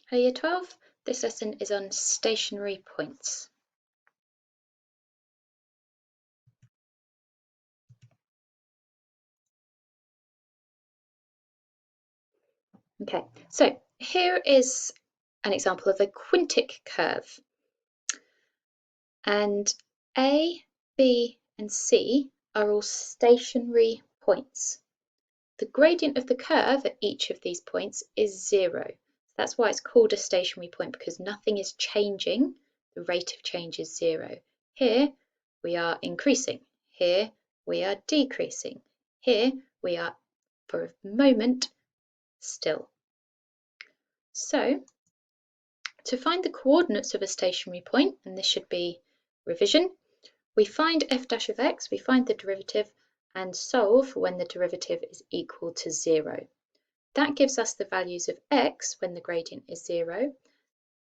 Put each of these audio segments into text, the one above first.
Hello Year 12, this lesson is on stationary points. Okay, so here is an example of a quintic curve. And A, B and C are all stationary points. The gradient of the curve at each of these points is 0. That's why it's called a stationary point, because nothing is changing. The rate of change is 0. Here we are increasing. Here we are decreasing. Here we are, for a moment, still. So, to find the coordinates of a stationary point, and this should be revision, we find f' of x, we find the derivative, and solve when the derivative is equal to 0. That gives us the values of x when the gradient is 0.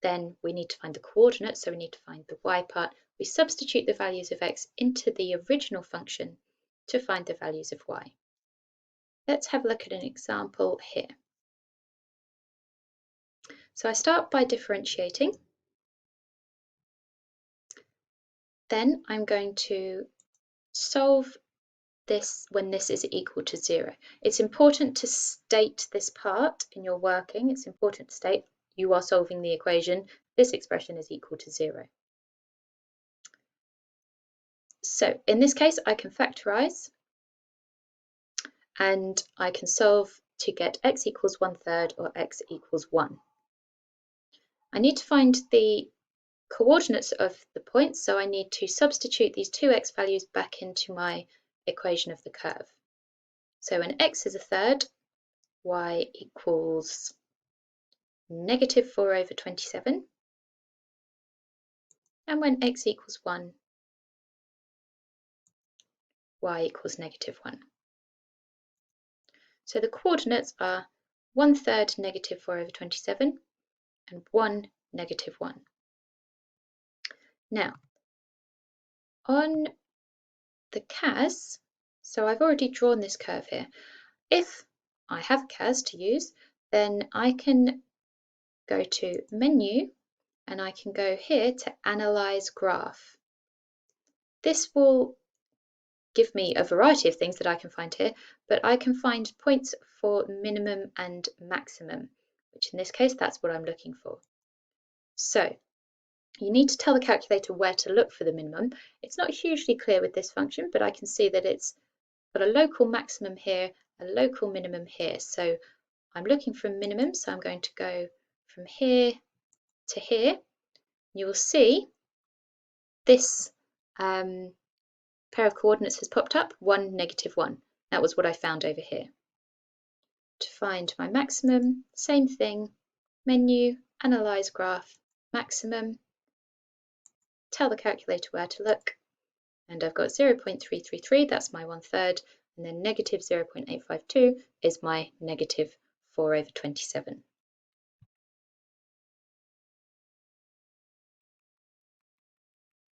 Then we need to find the coordinates, so we need to find the y part. We substitute the values of x into the original function to find the values of y. Let's have a look at an example here. So I start by differentiating. Then I'm going to solve this when this is equal to 0. It's important to state this part in your working. It's important to state you are solving the equation. This expression is equal to 0. So in this case, I can factorise and I can solve to get x equals 1/3 or x equals 1. I need to find the coordinates of the points, so I need to substitute these two x values back into my equation of the curve. So when x is 1/3, y equals -4/27, and when x equals 1, y equals -1. So the coordinates are 1/3 -4/27 and 1 -1. Now, on the CAS, so I've already drawn this curve here. If I have CAS to use, then I can go to Menu and I can go here to Analyze Graph. This will give me a variety of things that I can find here, but I can find points for minimum and maximum, which in this case, that's what I'm looking for. So you need to tell the calculator where to look for the minimum. It's not hugely clear with this function, but I can see that it's got a local maximum here, a local minimum here. So I'm looking for a minimum, so I'm going to go from here to here. You will see this pair of coordinates has popped up, 1, -1. That was what I found over here. To find my maximum, same thing, Menu, Analyze Graph, Maximum, tell the calculator where to look, and I've got 0.333, that's my 1/3, and then -0.852 is my -4/27.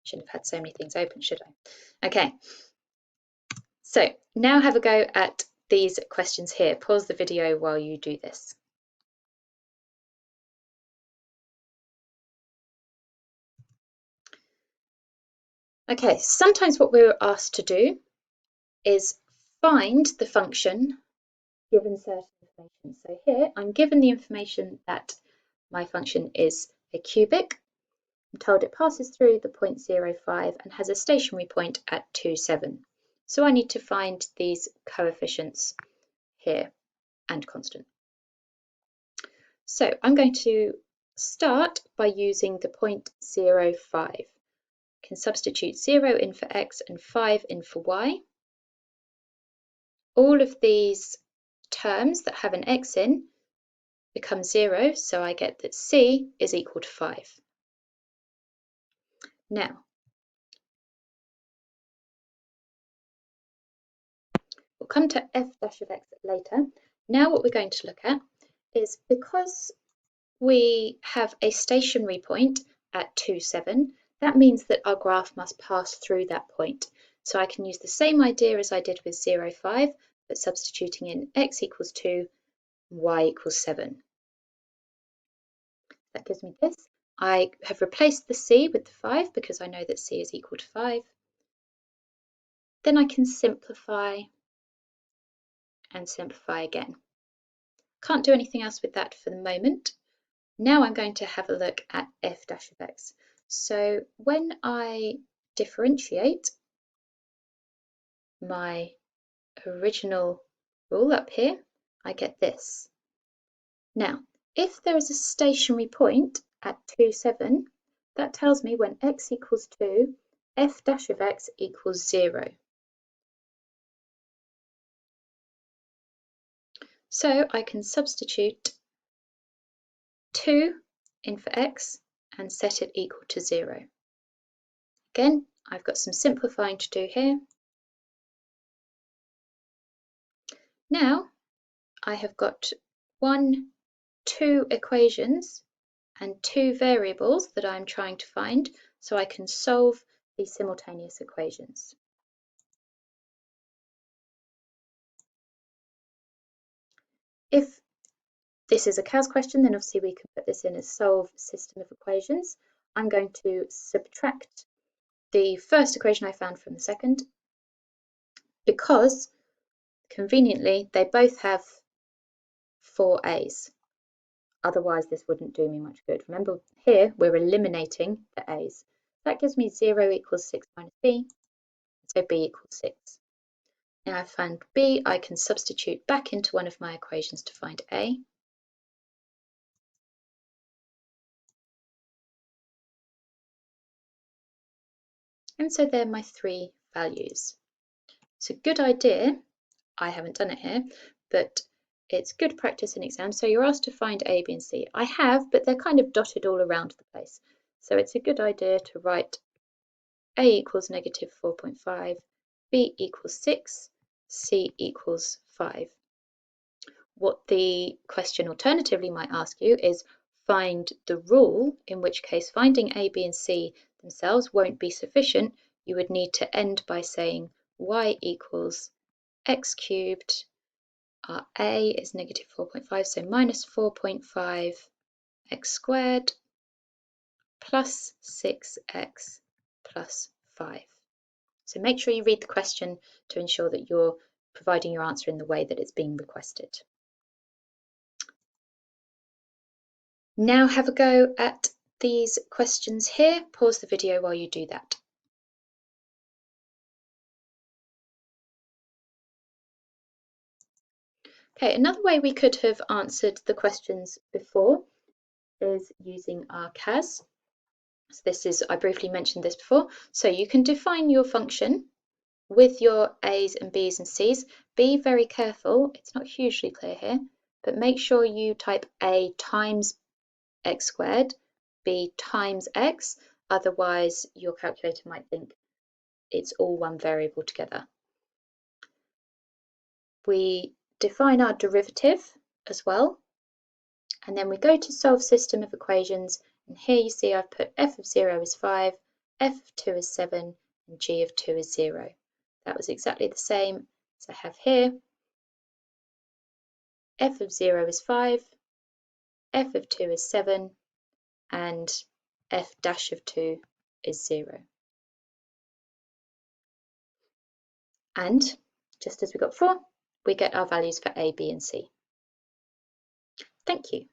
Shouldn't have had so many things open, should I? Okay, so now have a go at these questions here. Pause the video while you do this. Okay, sometimes what we're asked to do is find the function given certain information. So here I'm given the information that my function is a cubic. I'm told it passes through the point 0.05 and has a stationary point at 2,7. So I need to find these coefficients here and constant. So I'm going to start by using the point 0.5. I can substitute 0 in for x and 5 in for y. All of these terms that have an x in become 0, so I get that c is equal to 5. Now, we'll come to f' of x later. Now what we're going to look at is, because we have a stationary point at 2,7, that means that our graph must pass through that point. So I can use the same idea as I did with 0.5, but substituting in x equals 2, y equals 7. That gives me this. I have replaced the c with the 5 because I know that c is equal to 5. Then I can simplify and simplify again. Can't do anything else with that for the moment. Now I'm going to have a look at f dash of x. So when I differentiate my original rule up here, I get this. Now, if there is a stationary point at 2, 7, that tells me when x equals 2, f dash of x equals 0. So I can substitute 2 in for x and set it equal to 0. Again, I've got some simplifying to do here. Now I have got 2 equations and 2 variables that I'm trying to find, so I can solve these simultaneous equations. If this is a CAS question, then obviously we can put this in as solve system of equations. I'm going to subtract the first equation I found from the second because conveniently they both have 4 a's. Otherwise this wouldn't do me much good. Remember here we're eliminating the a's. That gives me 0 equals 6 minus b, so b equals 6. Now I've found b, I can substitute back into one of my equations to find a. And so they're my 3 values. It's a good idea, I haven't done it here, but it's good practice in exams. So you're asked to find a, b and c. I have, but they're kind of dotted all around the place. So it's a good idea to write a equals negative 4.5, b equals 6, c equals 5. What the question alternatively might ask you is find the rule, in which case finding a, b and c themselves won't be sufficient. You would need to end by saying y equals x cubed. Our a is negative 4.5, so minus 4.5 x squared plus 6x plus 5. So make sure you read the question to ensure that you're providing your answer in the way that it's being requested. Now have a go at these questions here. Pause the video while you do that. Okay, another way we could have answered the questions before is using our CAS. So this is, I briefly mentioned this before. So you can define your function with your A's and B's and C's. Be very careful, it's not hugely clear here, but make sure you type A times x squared, b times x, otherwise your calculator might think it's all one variable together. We define our derivative as well, and then we go to solve system of equations, and here you see I've put f of 0 is 5, f of 2 is 7, and g of 2 is 0. That was exactly the same as I have here. F of 0 is 5, f of 2 is 7, and f dash of 2 is 0. And just as we got before, we get our values for A, B, and C. Thank you.